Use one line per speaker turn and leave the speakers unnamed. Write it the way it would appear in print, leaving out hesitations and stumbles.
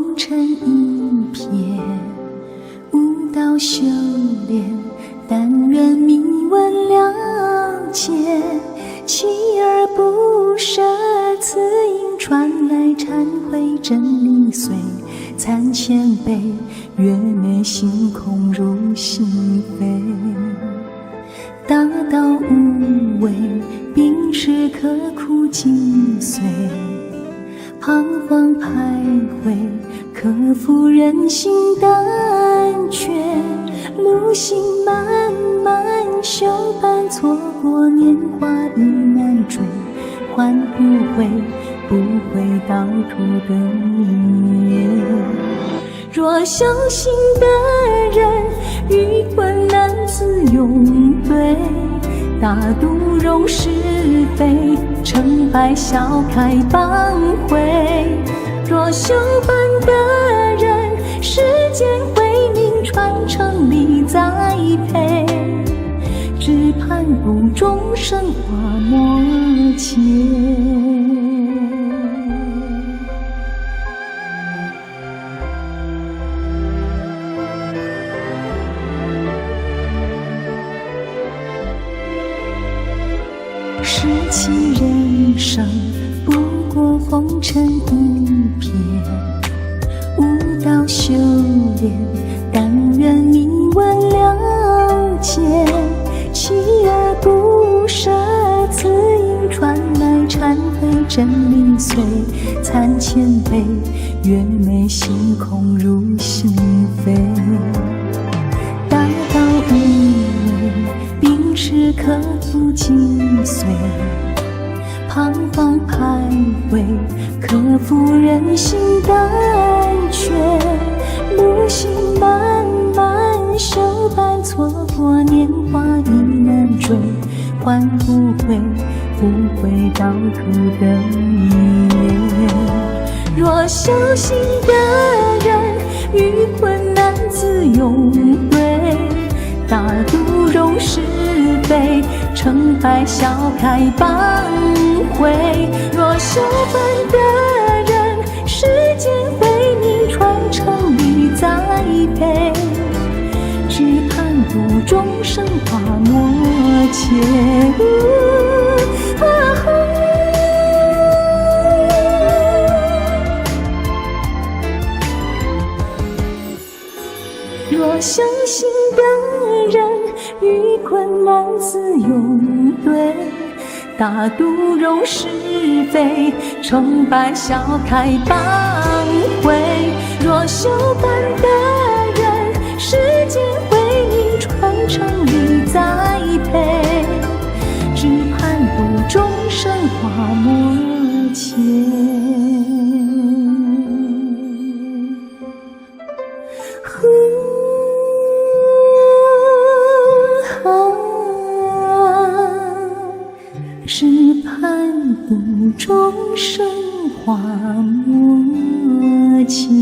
红尘一瞥，悟道修炼，但愿密闻了解，锲而不舍，此音传来忏悔真理碎，参千杯，月眉星空如心扉。大道无畏，秉持刻苦精髓，彷徨徘徊，克服人心胆怯，路行漫漫，休伴错过年华已难追，换不回，不回到途的你。若相信的人，与困难自勇对，大度容是非，成败笑开帮会。若修伴的人，世间慧命传承力栽培，只盼不终生花莫切。拾起人生，不过红尘一瞥，悟道修炼，但愿密闻了解，锲而不舍，此音传来忏悔真理碎，参千杯，月眉星空如心扉。大道无畏，秉持刻苦精髓，彷徨徘徊，克服人心胆怯，路行漫漫，休伴错过年华已难追，换不回，不回到途的你。若相信的人，与困难自勇对，大度容是非，成败笑开帮会。若修伴的人，世间慧命传承力栽培，只盼不终生花莫切。若相信的人，与困难自勇对，大度容是非，成败笑开帮会。若修伴的人，世间慧命传承力栽培，只盼不终生花莫切。只盼不终生花莫切。